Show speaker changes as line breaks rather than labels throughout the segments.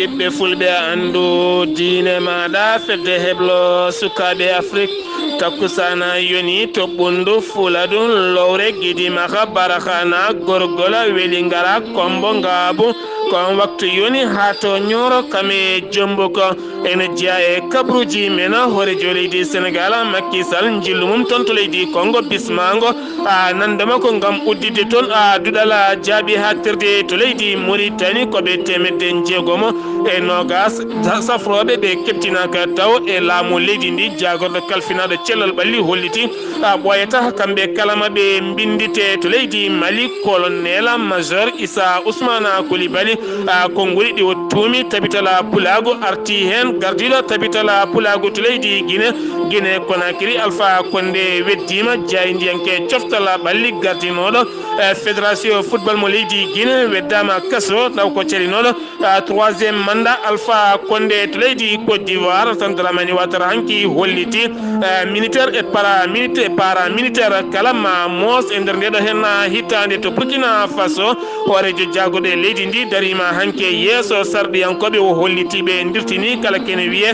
ɓiɓɓe fulɓe andu diine maɗa fedde heblo sukaɓe afrique takkusana yoni to ɓundu fuladu lowre guidimaha barakana gorgola welingara kombo ngabu kon waktu yoni ha to ñoro kame jombo ko ene jeeya e kabruji mena hoore jo leydi sénégal Macky Sall jillu mum toon to leydi Congo bismango nandema ko gam uddide toon duɗala jaaɓi hattirde to leydi Mauritanie koɓe temedde jeegomo e nogas safroɓe ɓe kettinaka taw e laamu leydi ndi jagorɗo kalfinaɗo cellal ɓalli holliti ɓoyata kamɓe kalama ɓe bindite to leydi Mali colonel majeur Issa Ousmane Coulibaly konnguli ɗi o tuumi tabitala pulago arti hen gardiɗo tabitala pulago to leydi Guinée Conakry Alpha Condé weddima jaydiyanke coftala ɓalli gardinoɗo fédération football mo leydi Guinée weddama kaso taw ko calinoɗo troisiéme mandat Alpha Condé to leydi Côte d'Ivoire tan Dramani Ouattara hanki holliti militaire et paramilitaire kala ma mos e nder ndeɗo hen hittande to Burkina Faso hoorejo jagoɗe leydi ndi darima hanke yeeso sarɗiyankoɓe o hollitiɓe dirtini kala kene wiye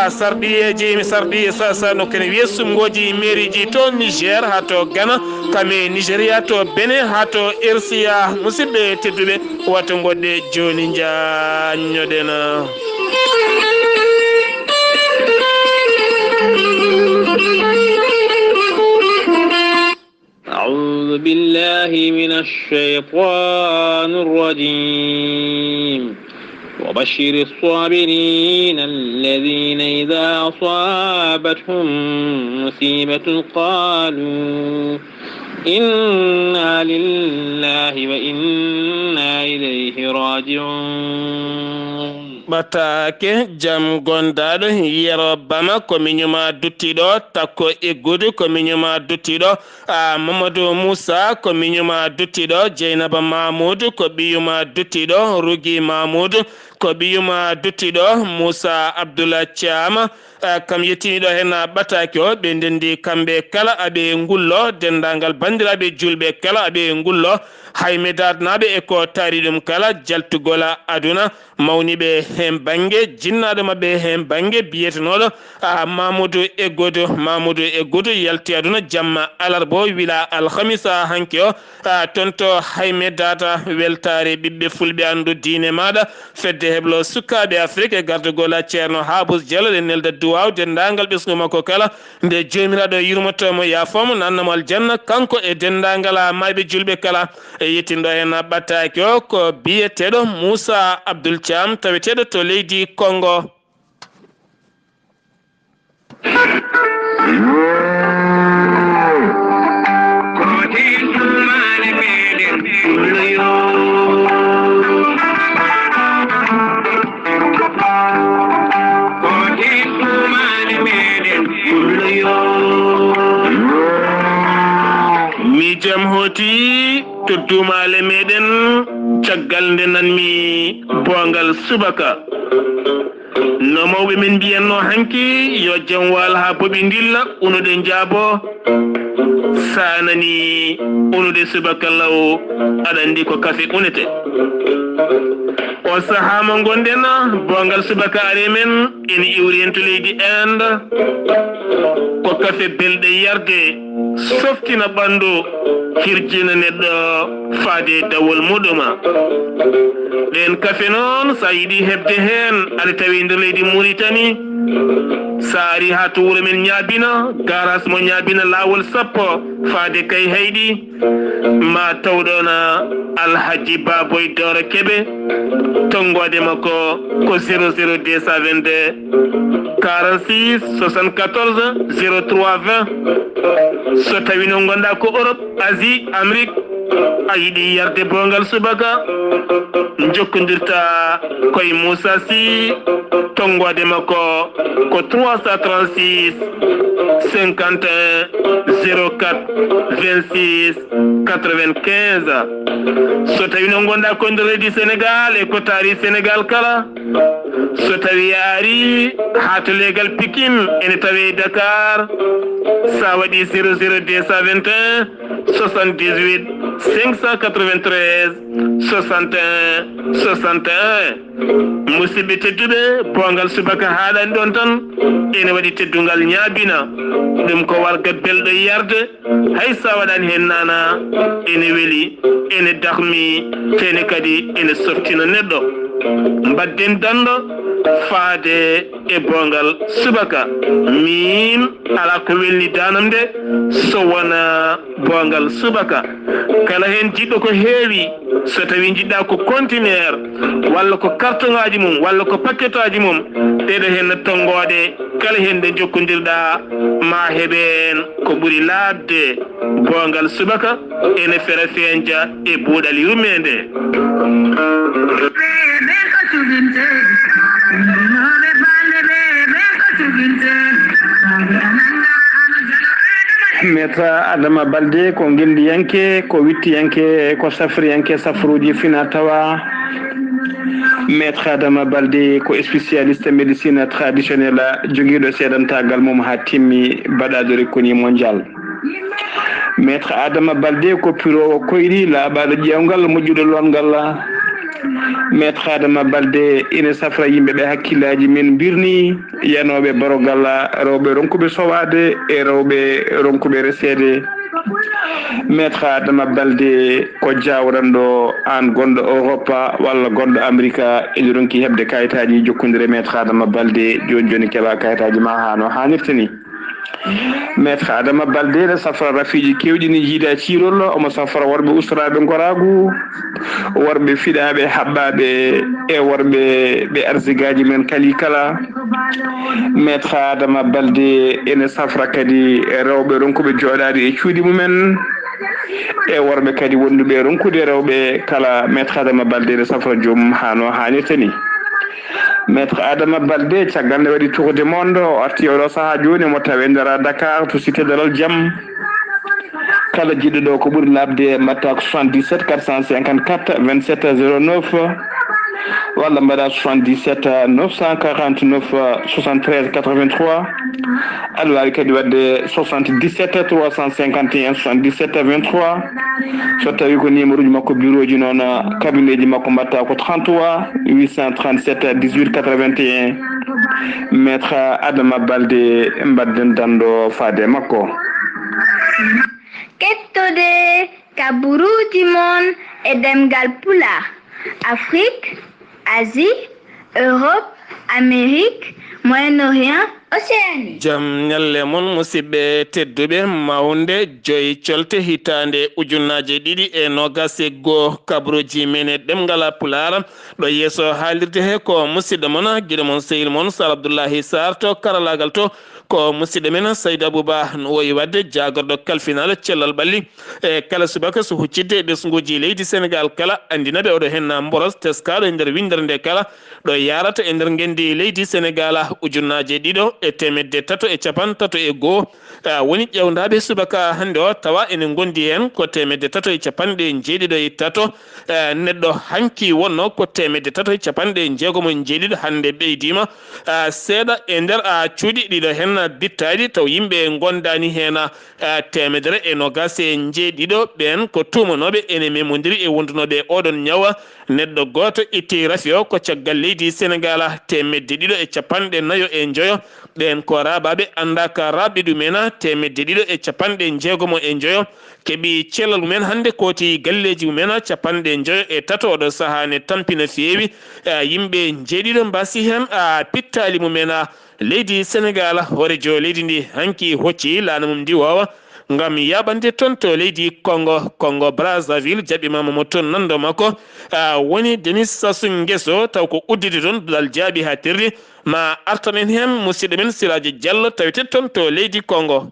sarɗi no kene wiye sumgoji mairie ji to Niger ha to Ghana kame Nigeria to Benin ha to RCA musidɓe tedduɓe wato goɗɗe joni jaññoɗena
أعوذ بالله من الشيطان الرجيم وبشر الصابرين الذين إذا أصابتهم مصيبة قالوا إنا لله وإنا إليه راجعون
batake jam gondaɗo yero bama ko miñuma duttiɗo takko eggude ko miñuma duttiɗo Mamadou Moussa ko miñuma duttiɗo Dieynaba Mamoudou ko ɓiyuma duttiɗo Rougui Mamoudou ko ɓiyuma duttiɗo Moussa Abdoulaye Thiam kam yettiniɗo hen batake o ɓe ndendi kamɓe kala aɓe ngullo dendagal bandiraɓe julɓe kala aɓe ngullo haymedat naɓe e ko taari ɗum kala jaltugola aduna mawniɓe hen banggue jinnaɗo mabɓe hen banggue biyetenoɗo Mamoudou Eggoudou yalti aduna jamma alarbo wila alhamisa hanke o tonto haymedata weltare ɓiɓɓe fulɓe andu diine maɗa fedde heblo sukaɓe afrique e gardugola ceerno Habous Diallo ɗe nelda duwaw dendagal ɓesgu makko kala nde jomiraɗo yurmotomo yafomo nannamo aljanna kanko e dendagal mayɓe julɓe kala e yettindo hen battake o ko biyeteɗo Moussa Abdoul Thiam taweteɗo to leydi Congo. mi jam hoti to dumale meɗen caggal nde nanmi bongal subaka no mawɓe men mbiyanno hanki yo jam wal ha boɓi dilla unude jaabo sanani unude subaka law aɗa andi ko kafe unete o saaha mo gonɗen bongal subaka are men ene iwri hen to leydi Inde ko kafe belɗe yarde softina ɓandu hirjina neɗɗo faade dawol muɗuma ɗen kafe noon sa yiɗi hebde hen aɗa tawi nder leydi Mauritanie sa ari ha to wuuro men ñaabina garas mo ñaabina lawol sappo faade kay hayɗi ma tawɗona Alhaji Baboy Doro Kebe tongode makko ko 00222 46 74 03 20 so tawi no gonɗa ko Europe Asie Amérique a yiɗi yarde bongal subaka jokkodirta koye Moussa Sy tongode makko ko 336 51 04 26 95 so tawi no gonɗa ko nder leydi Sénégal e ko taari Sénégal kala so tawi ari ha to legal Pikine ene tawe Dakar sa waɗi 00221 78 593 61 61 musidɓe tedduɓe bongal subaka haaɗani ɗon tan ene waɗi teddungal ñaabina ɗum ko warga belɗo yarde hay sa waɗani hen nana ene weeli ene dahmi tene kadi ene softina neɗɗo mbadden dando faade e bongal subaka min ala ko welni danam nde so wona bongal subaka kala hen jiɗɗo ko heewi so tawi jiɗɗa ko contenaire walla ko carton ngaji mum walla ko paquet aji mum ɗeɗo hen tonggode kala hen nde jokkodirɗa ma heɓen ko ɓuuri labde bongal subaka ene fera fenja e buuɗal yummede
Maître Adama Baldé ko gendiyanke ko wittiyanke ko safriyanke safruji fina tawa Maître Adama Baldé ko spécialiste médecine traditionnelle joguiɗo seedantagal mum ha timmi baɗadori koni mondial. Maître Adama Baldé ko pirowo koyri laaɓaɗo ƴewgal moƴƴuɗo longal. Maître Adama Baldé ina safra yimɓeɓe hakkillaji men birni yanoɓe barogal rewɓe ronkuɓe sowade e rewɓe ronkuɓe resede. Maître Adama Baldé ko jawranɗo an gonɗo Europe walla gonɗo Amérique ene ronki hebde kayitaji jokkodire Maître Adama Baldé joni joni keeɓa kayitaji ma ha no hannirta ni. Maître Adama Baldé ne safra rafiji kewɗi ni jiida cirol omo safra worɓe ustaraɓe goragu worɓe fiɗaɓe haɓɓaɓe e worɓe ɓe arsigaji men kali kala. Maître Adama Baldé ene safra kadi rewɓe ronkuɓe joɗade e cuuɗi mumen e worɓe kadi wonduɓe ronkude rewɓe kala. Maître Adama Baldé ne safra joomum ha no hannirta ni. Maître Adama Baldé caggal nde waɗi tour du monde o arti oɗo saaha joni mo tawe ndera Dakar to cité Dalal Jaam kala jiɗɗo ɗo ko ɓuuri labde mbatta ko 77 454 27 09 walla mbaɗa 77 949 73 83 aɗa wawi kadi wadde 77 351 77 23 so tawi ko numéro ji makko bureau ji noon cabinet ji makko mbatta ko 33 837 18 81 Maître Adama Baldé mbadden dando faade makko.
Kettude kaburuji mon e demgal pulaar Afrique, Asie, Europe, Amérique, Moyen-Orient, Océanie.
Jam nyalle mon musidɓe tedduɓe mawnde joyi colte hitande ujunnaje ɗiɗi e nogas e goho kabruji men e ɗemgal pulaar ɗo yeeso haalirde he ko musidɗo mon guiɗo mon sehil mon Sar Abdoullahi Sarr to karalagal to ko musidɗo men Saydou Abouba no woyi wadde jagorɗo kalfinal cellal ɓalli e kala subaka so huccidde ɗesguji leydi Sénégal kala andinaɓe oɗo hen mboros teskaɗo e nder windere nde kala ɗo yarata e nder gendi leydi Sénégal ujunnaje ɗiɗo e temedde tato e capan tato e goho woni ƴewdaɓe subaka hande o tawa ene gondi hen ko temedde tato e capanɗe jeeɗiɗo e tato neɗɗo hanki wonno ko temedde tato e capanɗe jeegomo jeeɗiɗo hande ɓeydima seeɗa e nder cuuɗi ɗiɗo hen bittaɗi taw yimɓe gondani hen temedere e nogas e jeeɗiɗo ɓen ko tumanoɓe ene memodiri e wondunoɓe oɗon ñawa neɗɗo goto itti rafi o ko caggal leydi Sénégal temedde ɗiɗo e capanɗe nayo e joyo ɓen ko rabaɓe andaka rabɓe ɗumena temedde ɗiɗo e capanɗe jeegomo e joyo keeɓi cellal mumen hande koti galleji mumen capanɗe joyo e tato oɗo saaha ne tampina feewi yimɓe jeeɗiɗo mbasi hen pittali mumen leydi Sénégal horejo leydi ndi hanki hocci laana mum ndi wawa ngam yaɓande toon to leydi Congo Brazzaville jaɓimama mo toon nando makko woni Denis Sassou Nguesso taw ko uddide toon dal jaaɓi ha terri ma artanen hen musidɗo men Siraji Diallo tawete toon to leydi Congo.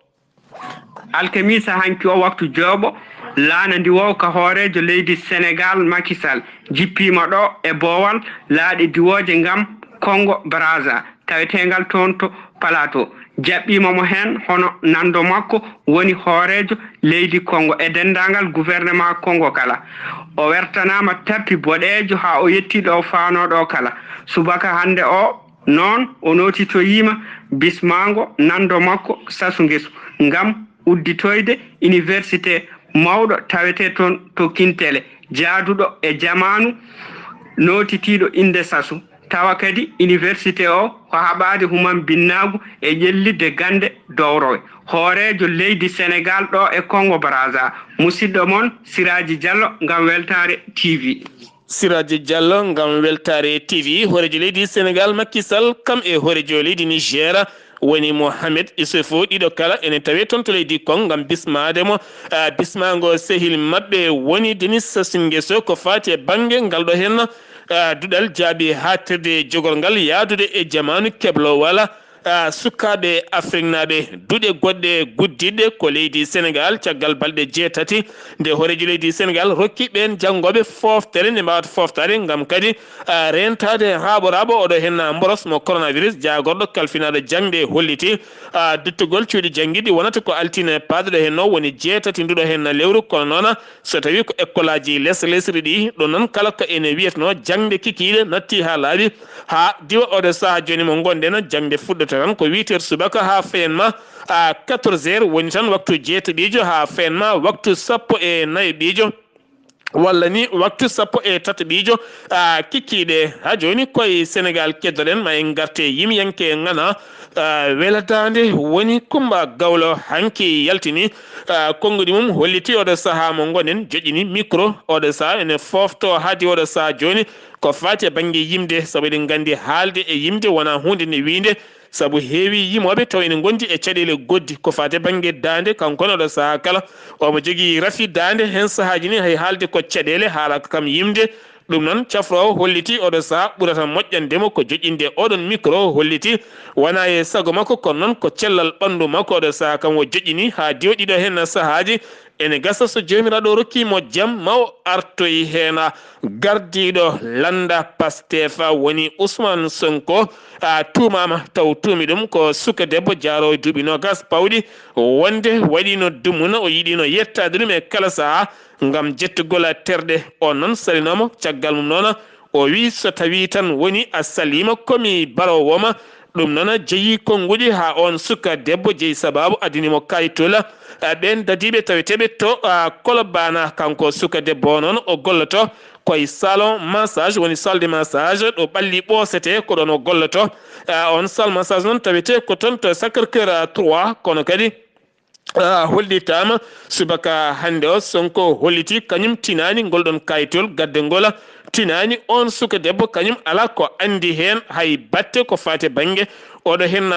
alkamisa hanki o waktu jooɓo laana ndi wowka hoorejo leydi Sénégal Macky Sall jippima ɗo e boowal laaɗe diwoje ngam Congo Brazza tawetegal toon to Plateau jaɓɓimamo hen hono nando makko woni hoorejo leydi Congo e dendagal gouvernement Congo kala o wertanama tappi boɗejo ha o yetti ɗo fanoɗo kala subaka hande o noon o notitoyima bismango nando makko Sassou Nguesso ngam udditoyde université mawɗo tawete toon to Kintele jaaduɗo e jamanu notitiɗo inde Sassou tawa kadi université o ko haɓade human binnagu e ƴellidde gande dowrowe hoorejo leydi Sénégal ɗo e Congo Brazza musidɗo moon Siraji Diallo ngam Weltare TV.
Siraji Diallo ngam Weltare TV hoorejo leydi Sénégal Macky Sall kam e hoorejo leydi Niger woni Mohamed Issoufou ɗiɗo kala ene tawe toon to leydi Congo ngam bismademo bismago sehil mabɓe woni Denis Sassou Nguesso ko fati e banggue ngal ɗo hen duɗal jaabi hattirde jogol ngal yaadude e jamanu keblo wala sukaɓe Afrique naɓe duuɗe goɗɗe guddiɗe ko leydi Sénégal caggal balɗe jeetati nde hoorejo leydi Sénégal rokki ɓen janggoɓe foftere nde mbawata foftade ngam kadi rentade raaɓo oɗo hen mboros mo coronavirus jagorɗo kalfinaɗo jangde holliti duttugol cuuɗi jangguiɗi wonata ko altine padeɗo hen o woni jeetati nduɗo hen lewru kono noon so tawi ko école aji lesɗe ɗi ɗum noon kala ko ene wiyetno jangde kikiɗe natti ha laaɓi ha diwa oɗo saaha joni mo gonɗen jangde fuɗɗata tan ko 8h subaka ha feyenma 14h woni tan waktu jeetaɓijo ha feyenma waktu 14 walla ni waktu 13 kikkiɗe ha joni koye Sénégal keddoɗen ma en garte yimyanke ngana welatade woni Kumba Gawlo hanki yaltini konngudi mum holliti oɗo saaha mo gonen joƴƴini micro oɗo saaha ene fofto haadi oɗo saaha joni ko fati e banggue yimde saabu eɗen gandi haalde e yimde wona hunde ne wiinde saabu heewi yimoɓe taw ene gondi e caɗele goddi ko fate banggue dande kankone oɗo saaha kala omo jogui rafi dande hen saahaji ni hay haalde ko caɗele haalaka kam yimde ɗum noon cafrowo holliti oɗo saaha ɓurata moƴƴandemo ko joƴƴinde oɗon micro holliti wona e saago makko kono noon ko cellal ɓandu makko oɗo saaha kam o joƴƴini ha diwoɗiɗo hen saahaji ene gasa so jomiraɗo rokkimo jaam maw artoyi hen gardiɗo landa Pastef woni Ousmane Sonko tumama taw tuumi ɗum ko suka debbo jaarowo e duuɓi nogas pawɗi wonde waɗino dumuna o yiɗino yettade ɗum e kala saaha ngam jettugol terɗe on noon salinomo caggal mum noon o wi so tawi tan woni a salima komi barowoma ɗum noon jeeyi konnguɗi ha on suka debbo jeeyi sababu adinimo kayitola ɓen dadiɓe taweteɓe to Kolobana kanko suka debbo noon o golloto koye salon massage woni salle de massage ɗo ɓalli ɓoosete ko ɗon o golloto on salle massage noon tawete ko toon to Sacré-Cœur 3 kono kadi hollitama subaka hande o Sonko holliti kañum tinani ngolɗon kayitol gadde ngola tinani on suka debbo kañum ala ko andi hen hay batte ko fate banggue oɗo hen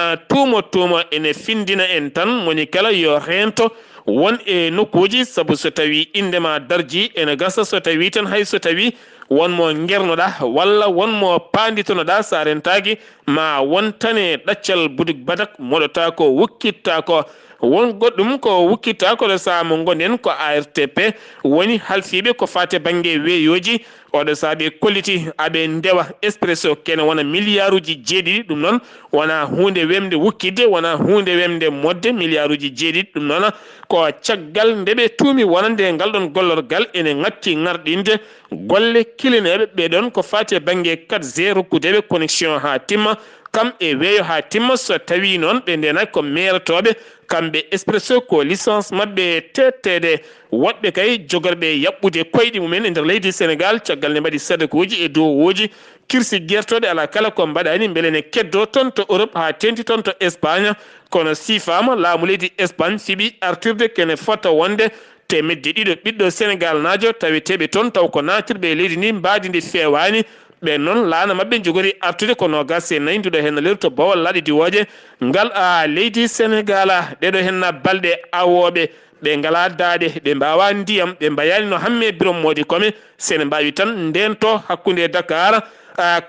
tumo ene findina en tan moni kala yo rento won e nokkuji saabu so tawi indema darji ene gasa so tawi tan hay so tawi wonmo gernoɗa walla wonmo panditonoɗa sa rentaki ma wontane ɗaccal budik badak moɗota ko wukkitta ko won goɗɗum ko wukkitta ko ɗo saaha mo gonen ko ARTP woni halfiɓe ko fate banggue weeyoji oɗo saaha ɓe kolliti aɓe ndewa expresso kene wona milliard uji jeeɗiɗi ɗum noon wona hunde wemde wukkidde wona hunde wemde modde milliard uji jeeɗiɗi ɗum noon ko caggal ndeɓe tuumi wonande ngal ɗon gollorgal ene ngakki ngarɗinde golle kilineɓe ɓeɗon ko fate banggue 4G rokkudeɓe connexion ha timma kam e weeyo ha timma so tawi noon ɓe ndenaki ko meretoɓe kamɓe expresso ko licence mabɓe tettede woɗɓe kay jogorɓe yaɓɓude koyɗi mumen e nder leydi Sénégal caggal ne mbaɗi sadakuji e dowoji kirsi guertoɗe ala kala ko mbaɗani beele ne keddo toon to Europe ha tenti toon to Espagne kono sifama laamu leydi Espagne fiiɓi artirde kene fota wonde temedde ɗiɗo ɓiɗɗo Sénégal najo taweteɓe toon taw ko natirɓe leydi ndi mbadi ndi fewani ɓe noon laana mabɓe jogori artude ko nogas e nayyi nduɗo hen lewru to Bawol laaɗe diwoje ngal leydi Sénégal ɗeɗo hen balɗe awoɓe ɓe ngala daade ɓe mbawa ndiyam ɓe mbayani no hamme birom modi kome sene mbawi tan ndento hakkude Dakar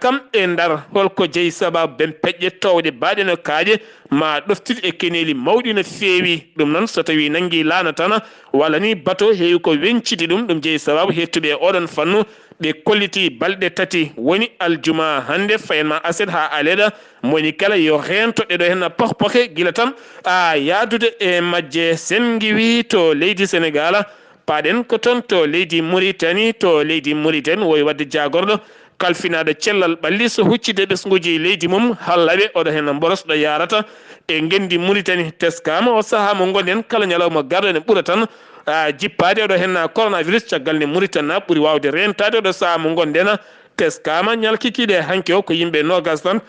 kam e ndar holko jeeyi sababu ben peƴƴe towɗe baɗe no kaaƴe ma ɗoftude e keneli mawɗi no feewi ɗum noon so tawi nanggui laana tan walla ni bateau heewi ko wencide ɗum jeeyi sababu hettuɓe oɗon fannu ɓe kolliti balɗe tati woni aljuma hande fayenma aset ha aleɗa moni kala yo rento ɗeɗo hen pokpoke guila tan yaadude e majje sen giwi to leydi Sénégal paɗen ko toon to leydi Mauritanie woyi wadde jagorɗo kalfinaɗo cellal ɓalli so huccide ɓesguji leydi mum hallaɓe oɗo hen borosɗo yarata e gendi Mauritanie teskama o saaha mo gonen kala ñalawma garɗo ene ɓuura tan jippade oɗo hen coronavirus caggal nde Mauritanie ɓuuri wawde rentade oɗo saaha mo gonɗen teskama nyalkikide hanke o ko yimɓe nogas tan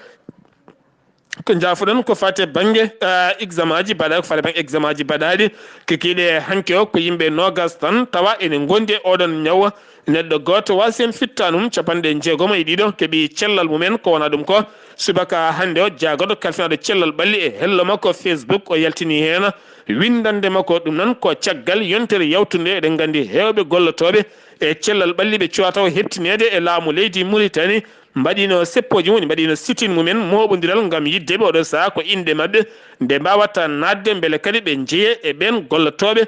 ko jafuɗon ko fate bange examen aji baɗa ko fate bange examen aji baɗaɗi kikiɗe hanke o ko yimɓe nogas tan tawa ene gondi oɗon ñawa neɗɗo goto wasi en fittanum 60 keeɓi cellal mumen ko wona ɗum ko subaka hande o jagoɗo kalfinaɗo cellal ɓalli e hello makko Facebook o yaltini hen windande makko ɗum noon ko caggal yontere yawtude eɗen gandi hewɓe gollotoɓe e cellal ɓalli ɓe cuwa taw heptinede e laamu leydi Mauritanie mbaɗino seppoji mum mbaɗino sitin mumen moɓodiral gam yiddeɓe oɗo saaha ko inde mabɓe nde mbawata nadde beele kadi ɓe jeeye e ɓen gollotoɓe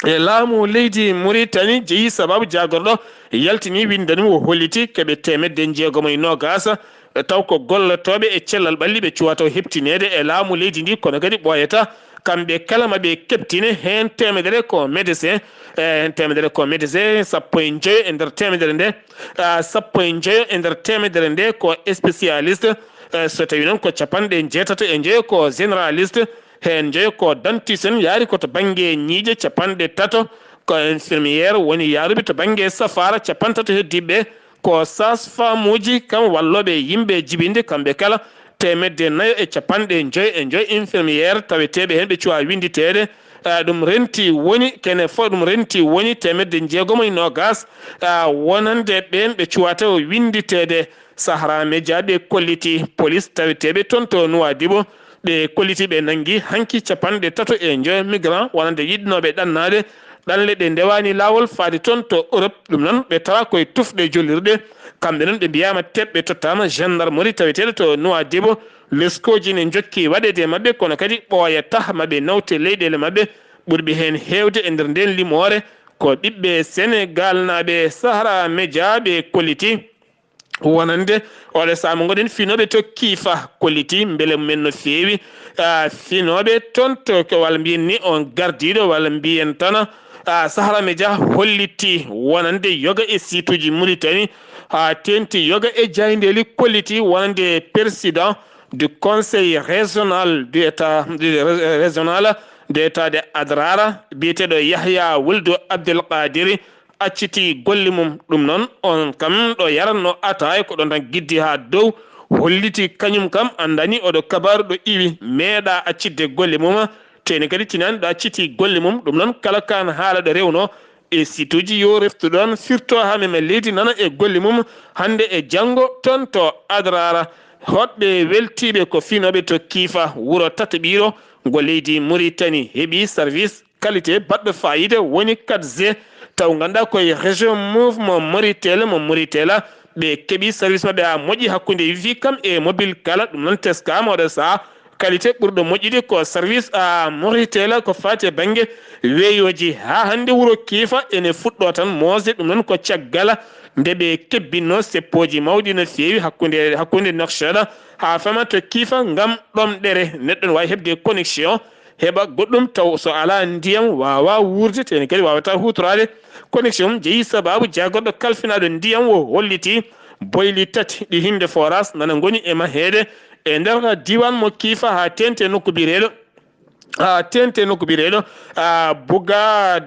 e laamu leydi Mauritanie jeeyi sababu jagorɗo yaltini windani o holliti keɓe 160 taw ko gollotoɓe e cellal ɓalli ɓe cuwa taw heptinede e laamu leydi ndi kono kadi ɓoyata kamɓe kala maɓe keptine hen temedere ko médecin hen temedere ko médecin 15 e nder temedere nde 15 e nder temedere nde ko spécialiste so tawi noon ko 60 ko généraliste hen jeeyo ko dentiste en yaari koto banggue ñiiƴe 3 ko infirmiére woni yaaruɓe to banggue safara 3 heddiɓe ko sage-femme uji kam walloɓe yimɓe jibinde kamɓe kala 450 infirmiére taweteɓe hen ɓe cuwa winditede ɗum renti woni kene fo ɗum renti woni 620 wonande ɓen ɓe cuwata winditede Sahara Média ɓe kolliti police taweteɓe toon to Nouadhibou ɓe kolliti ɓe nangi hanki 35 migrant wonande yiɗnoɓe ɗannade ɗanle ɗe ndewani lawol faade toon to Europe ɗum noon ɓe tawa koye tufɗe jollirɗe kamɓe noon ɓe mbiyama teɓɓe tottama gendarmerie taweteɗo to Nouadhibou leskoji ne jokki waɗede mabɓe kono kadi ɓooyata maɓe nawte leyɗele mabɓe ɓurɓe hen hewde e nder nden limore ko ɓiɓɓe Sénégal naɓe Sahara Média ɓe kolliti wonande oɗo saama goɗen finoɓe to kiifa kolliti beele mumen no feewi finoɓe toon to ko walla mbiyen ni on gardiɗo walla mbiyen tan Sahara Média holliti wonande yoga e situji Mauritanie ha tenti yoga e jayndeli kolliti wonande président du conseil régional du état régional de état de Adrara biyeteɗo Yahya Wuldu Abdelkadiri acciti golle mum ɗum noon on kam ɗo yaranno ataye ko ɗon tan giddi ha dow holliti kañum kam andani oɗo kabaru ɗo iwi meeɗa accidde golle mum teni kadi tinani ɗo acciti golle mum ɗum noon kala kan haala ɗo rewno e situji yo reftu ɗon surtout ha meme leydi nana e golle mum hande e janggo toon to Adrara hoɗɓe weltiɓe ko finoɓe to kiifa wuro Tataɓiro ngo leydi Mauritanie heeɓi service qualité baɗɗo fayida woni 4G taw ganduɗa koye région mouvement Mauritela ɓe keeɓi service mabɓe ha moƴƴi hakkude wifi kam e mobile kala ɗum noon teskama oɗo saaha qualité ɓurɗo moƴƴude ko service a Mauritela ko fati banggue weeyoji ha hande wuuro kiifa ene fuɗɗo tan moosde ɗum noon ko caggal nde ɓe kebbinno seppoji mawɗi no feewi hakkude Nouakchott ha fama to kiifa ngam ɗomɗere neɗɗo ne wawi hebde connexion heɓa goɗɗum taw so ala ndiyam wawa wurde teni kadi wawata hutorade connexion jeeyi sababu jagorɗo kalfinaɗo ndiyam o holliti boyli 3 ɗi hinde forage nana goni e mahede e nder diwan mo kiifa ha tente nokku bireɗo buga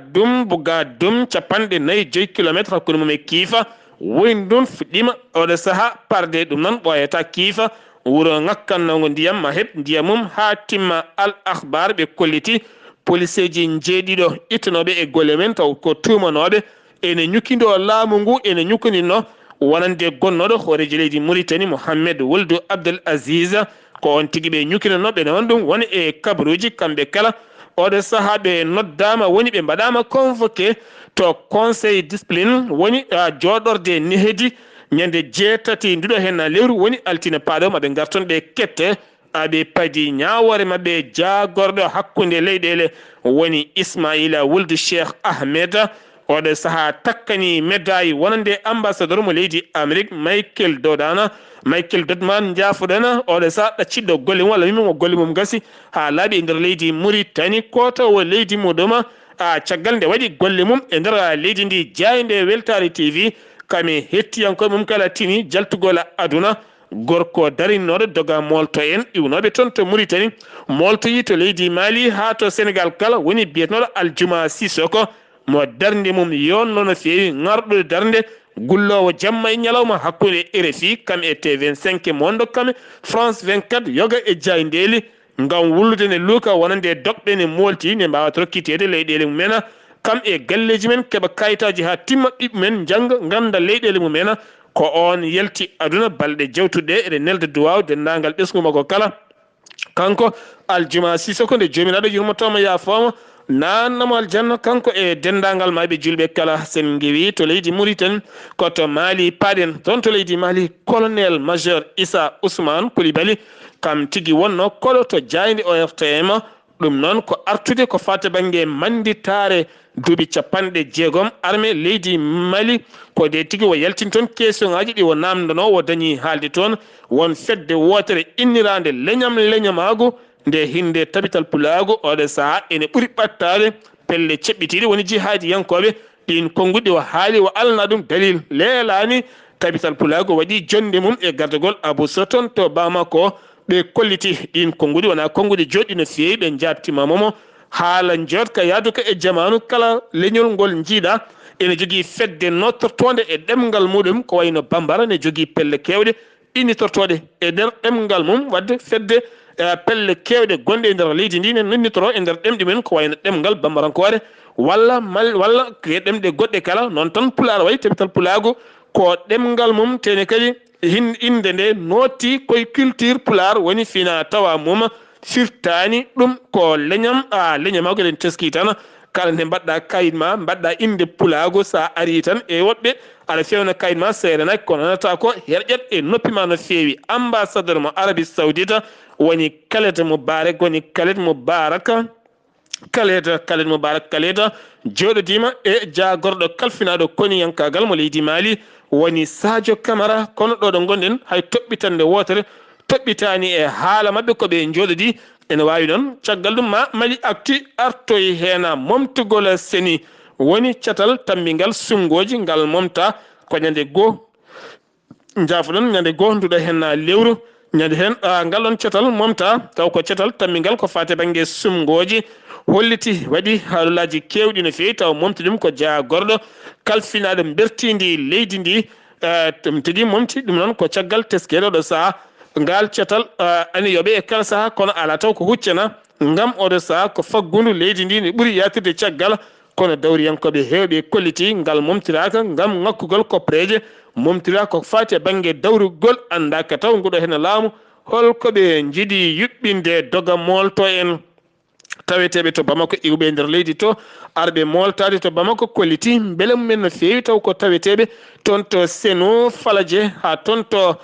dum 45 kilométre hakkude mum e kiifa woyni ɗum fuɗɗima oɗo saaha parde ɗum noon ɓoyata kiifa wuro ngakkannogo ndiyam ma heɓ ndiyam mum ha timma Al Akhbar ɓe kolliti police ji jeeɗiɗo ittanoɓe e golle men taw ko tumanoɓe ene ñukkido laamu ngu ene ñukkinino wonande gonnoɗo hooreji leydi Mauritanie Mohamed Wuldu Abdel Aziz ko on tigui ɓe ñukkinanoɓe ne won ɗum woni e kabaruji kamɓe kala oɗo saaha ɓe noddama woni ɓe mbaɗama convoqué to conseil discipline woni joɗorde nehedi ñande 6 ndiɗo hen lewru woni altine paaɗo maɓe garton ɓe kette aɓe paadi ñawore mabɓe jagorɗo hakkude leyɗele woni Ismaila Wuldu Cheikh Ahmed oɗo saaha takkani médaille wonande ambassadeur mo leydi Amérique Michael Dodman jaafuɗana oɗo saaha ɗacciɗɗo golle mum walla mimi mo golle mum gasi ha laaɓi e nder leydi Mauritanie koto wo leydi muɗum caggal nde waɗi golle mum e nder leydi ndi jayde Weltare TV kami hettiyankoye mum kala tini jaltugol aduna gorko darinnoɗo doga molto en iwnoɓe toon to Mauritanie moltoyi to leydi Mali ha to Sénégal kala woni biyetnoɗo Aljuma Sissoko mo darnde mum yonno no feewi ngarɗude darnde gullowo jamma e ñalawma hakkude RFI kam e T25 mondo kam France 24 yoga e jayndeli ngam wullude ne luuka wonande doɓɓe ne molti ne mbawa rokkitede leyɗele mumena kam e galleji men keɓa kayitaji ha timma ɓiɓɓe men jangga ganda leyɗele mumena ko on yalti aduna balɗe jewtuɗe eɗe nelde duwaw dendagal ɓesgu makko kala kanko Aljuma Sissoko nde jomiraɗo yurmotoma yafoma nannamo aljanna kanko e dendagal maɓe julɓe kala sen gewi to leydi Mauritanie koto Mali paɗen toon to leydi Mali colonel majeur Issa Ousmane Coulibaly kam tigui wonno kolo to jayde ORTM ɗum noon ko artude ko fate banggue manditare duuɓi 60 armée leydi Mali ko de tigui o yaltin toon question ngaji ɗi o namdano o dañi haalde toon won fedde wotere innirande leñamago nde hinde tabital pulago oɗo saaha ene ɓuuri ɓattade pelle ceɓɓitiɗe woni jihaadi yankoɓe ɗin konguɗi o haali o alna ɗum dalil leelani tabital pulago waɗi jonde mum e gardagol Abou Soton to Bamako ɓe kolliti ɗin konguɗi wona konguɗi joɗɗi no feewi ɓe jabtimamomo haala jotka yaaduka e jamanu kala leñol ngol jiiɗa ene jogui fedde nottortode e ɗemgal muɗum ko wayno Bambara ne jogui pelle kewɗe ɗinnitortoɗe e nder ɗemgal mum wadde fedde pelle kewɗe gonɗe e nder leydi ndi ne nonnitoro e nder ɗemɗe men ko wayno ɗemgal bambarankore walla ke ɗemɗe goɗɗe kala noon tan pular wayi tabital pulago ko ɗemgal mum tene kadi inde nde nooti koye culture pular woni fina tawa mum firtani ɗum ko leñamago eɗen teski tan kala nde mbaɗɗa kayit ma mbaɗɗa inde pulago sa ari tan e woɓɓe aɗa fewna kayit ma seerenaki ko nanata ko herƴat e noppima no feewi ambassadeur mo Arabie Saoudite woni Khaled Moubarak Kaleta joɗodima e jagorɗo kalfinaɗo koniyankagal mo leydi Mali woni Sadio Camara kono ɗo ɗo gonɗen hay toɓɓitande wotere toɓɓitani e haala mabɓe koɓe joɗodi ene wawi noon caggal ɗum Mali Actu artoyi hena momtugol seni woni catal tambingal sungoji ngal momta ko ñande goho jafoɗon ñande goho nduɗa hen lewru ñande hen ngal on catal momta taw ko catal tambingal ko fate banggue sumgoji holliti waɗi haalulaji kewɗi no fewi taw momti ɗum ko jagorɗo kalfinaɗo bertidi leydi ndi tigui momti ɗum noon ko caggal teskeɗo ɗo saaha ngal catal ani yoɓe e kala saaha kono ala taw ko huccana ngam oɗo saaha ko faggudu leydi ndi ne ɓuuri yatirde caggal kono dawriyankoɓe hewɓe kolliti ngal momtiraka ngam ngakkugol koppreje momtira ko fati banggue dawrugol andaka taw nguɗo hen laamu holkoɓe jiiɗi yuɓɓinde doga molto en taweteɓe to Bamako iwɓe nder leydi to arɓe moltade to Bamako kolliti beele mumen no fewi taw ko taweteɓe toon to Seno Falaje ha toon to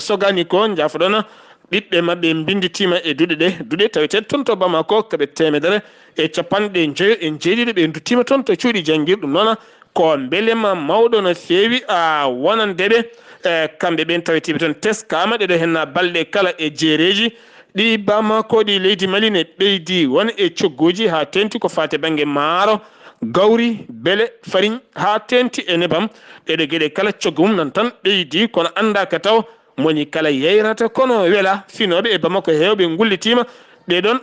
Sogani ko jafoɗon ɓiɓɓe mabɓe binditima e duuɗe taweteɗe toon to Bamako koɓe 150 ɓe duttima toon to cuuɗi janguir ɗum noon ko beelema mawɗo no fewi wonandeɓe kamɓe ɓen taweteɓe toon teskama ɗeɗo hen balɗe kala e jeereji ɗi Bamako ɗi leydi Mali ne ɓeydi won e cogguji ha tenti ko fate banggue maaro gawri beele farine ha tenti e nebam ɗeɗo gueɗe kala coggu mum nan tan ɓeydi kono andaka taw moni kala yeyrata kono weela finoɓe e Bamako hewɓe gullitima ɗeɗon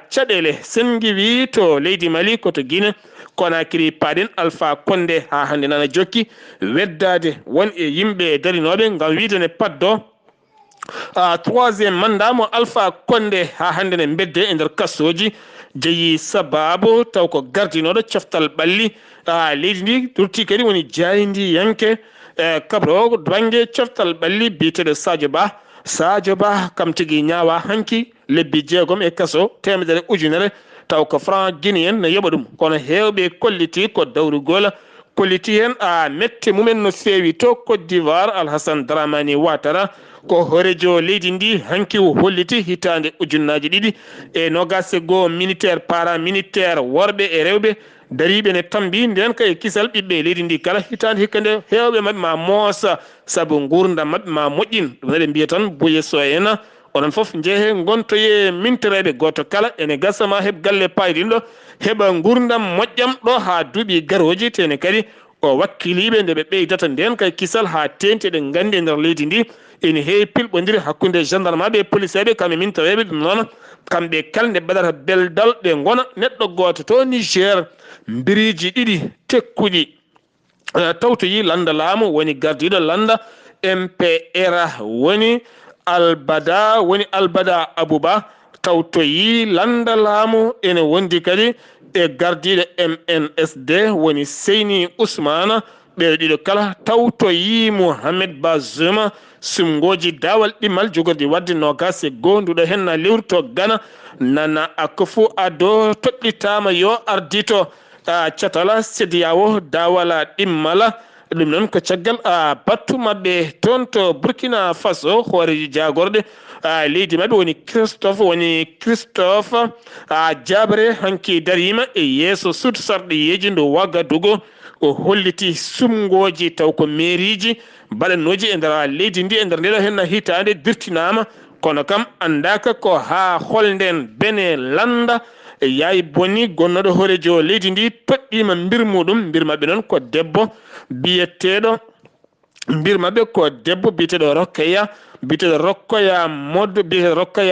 caɗele sen giwi to leydi Mali koto Guinée Conakry paɗen Alpha Condé ha hande nana jokki weddade won e yimɓe darinoɓe ngam wiidene paddo troisiéme mandat mo Alpha Condé ha hande ne bedde e nder kassoji jeeyi sababu taw ko gardinoɗo coftal ɓalli leydi ndi durti kadi woni jaydi yanke kabro banggue coftal ɓalli biyeteɗo Sadio Ba kam tigui ñaawa hanki lebbi 6 e kaso 100 ujunere taw ko franc guinéen ne yoɓa ɗum kono hewɓe kolliti ko dawrugol kolliti hen mette mumen no fewi to Côte d'Ivoire Alhassane Dramani Ouattara ko horejo leydi ndi hanki holliti hitande ujunnaji 2 militaire paramilitaire worɓe e rewɓe dariɓe ne tambi nden kay kisal ɓiɓɓe leydi ndi kala hitande hikka nde hewɓe mabɓe ma moosa saabu gurdam mabɓe ma moƴƴin ɗum eɗen mbiya tan boyeso en onon foof jeehe gontoye mintoreɓe goto kala ene gasama heeb galle payɗinɗo heeɓa gurdam moƴƴam ɗo ha duuɓi garoji tene kadi o wakkiliɓe nde ɓe ɓeydata nden kay kisal ha tenti eɗen gandi e nder leydi ndi ene heewi pilɓodiri hakkunde gendarme ɓe police ɓe kamɓe min taweɓe ɗum noon kamɓe kalde ɓeɗata beldal ɗe gona neɗɗo goto to Niger biriji ɗiɗi tekkuɗi tawtoyi landa laamu woni gardiɗo landa MPR woni albada abouba tawtoyi landa laamu ene wondi kadi e gardiɗo MNSD woni Seyni Ousmana ɓe ɗiɗo kala tawtoyi Mohamed Bazoum sumgoji dawal ɗimmal jogordi wadde nogas e gonduɗo henna lewru to Ghana Nana Akufo Addo toɗɗitama yo ardito catala CEDEAO dawala ɗimmala ɗum noon ko caggal battu mabɓe toon to Burkina Faso hooreji jagorɗe leydi mabɓe woni Christophe Diabré hanki darima e yeeso suudu sarɗe yeeji ndo Ouagadougou o holliti sumgoji taw ko mairiji mbaɗannoji e nder leydi ndi e nder ndeɗo henna hitande dirtinama kono kam andaka ko ha holnden bene landa yayi bonni gonnoɗo hoorejo leydi ndi toɗɗima mbir muɗum mbir mabɓe noon ko debbo biyeteɗo mbir mabɓe ko debbo biyeteɗo Rokhaya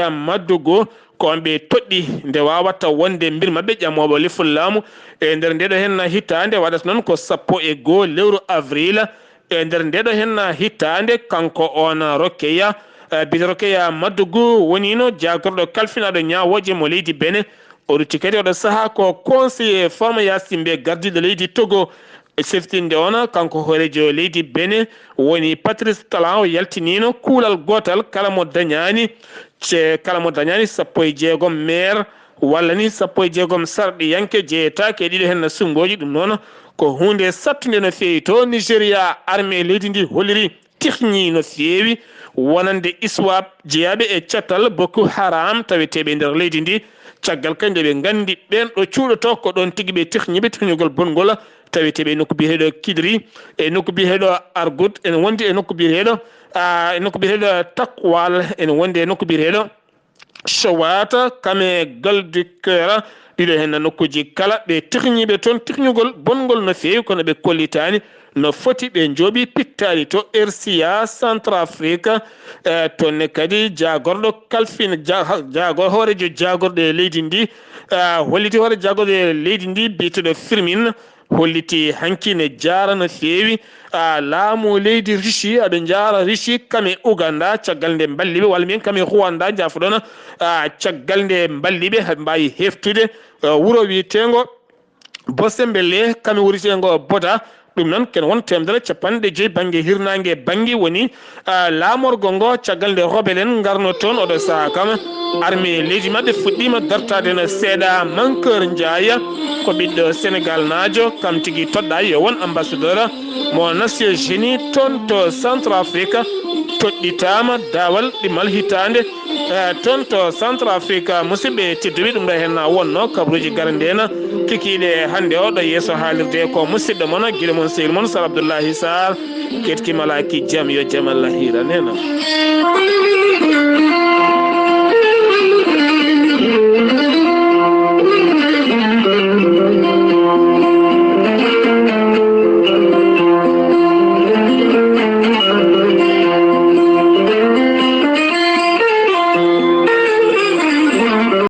Maddugo ko ɓe toɗɗi nde wawata wonde mbir mabɓe ƴamoɓe lefol laamu e nder ndeɗo henna hitande waɗata noon ko 1 lewru avril e nder ndeɗo henna hitande kanko on Rokhaya Maddugo wonino jagorɗo kalfinaɗo ñawoje mo leydi Benin o rutti kadi oɗo saaha ko conseiller forme yasimɓe gardiɗo leydi Togo seftinde ona kanko hoorejo leydi Benin woni Patrice Talon o yaltinino kuulal gotal kala mo dañani 16 maire walla ni 16 sarɗiyanke jeeyatake e ɗiɗo henna sumgoji ɗum noon ko hunde sattude no feewi to Nigéria armée leydi ndi holliri tihni no feewi wonande ISWAP jeeyaɓe e cattal Boko Haram taweteɓe nder leydi ndi caggal kanje ɓe gandi ɓen ɗo cuuɗoto ko ɗon tigui ɓe tihniɓe tihnugol bongol taweteɓe nokku biyeteɗo Kidri e nokku biyeteɗo Argout ene wondi e nokku biyeteɗo Takwal ene wondi e nokku biyeteɗo Chawata kame Galdu Kera ɗiɗo henna nokkuji kala ɓe tihniɓe toon tihnugol bongol no feewi kono ɓe kollitani no foti ɓe jooɓi pittali to RCA Centrafrique tonne kadi jagorɗo kalfin hoorejo jagorɗo leydi ndi holliti hoore jagorɗo leydi ndi biyeteɗo Firmin holliti hankine jara no feewi laamu leydi Russie aɗo jara Russie kame Uganda caggal nde balliɓe walla mbiyen kame Rwanda jafoɗon caggal nde balliɓe ha mbawi heftude wuuro wiyetengo Bosembele kame wuuritengo Boda ɗum noon ken won 150 banggue hirnangue banggue woni laamorgo ngo caggal nde rebellen garno toon oɗo saaha kam armée leydi mabɓe fuɗɗima dartade no seeɗa Mankeur Ndiaye ko ɓiɗɗo Sénégal naajo kam tigui toɗɗa yo won ambassadeur mo Nations Unies toon to Centrafrique toɗɗitama dawal ɗimal hitande toon to Centrafrique musidɓe tedduɓe ɗum ɗo henna wonno kabaruji garandena kikiɗe hande o ɗo yeeso haalirde ko musidɗo moon guiɗo moon sehil moon Sar Abdoullahi Sarr ketkimala ki jaam yo jaam Allah hiran hen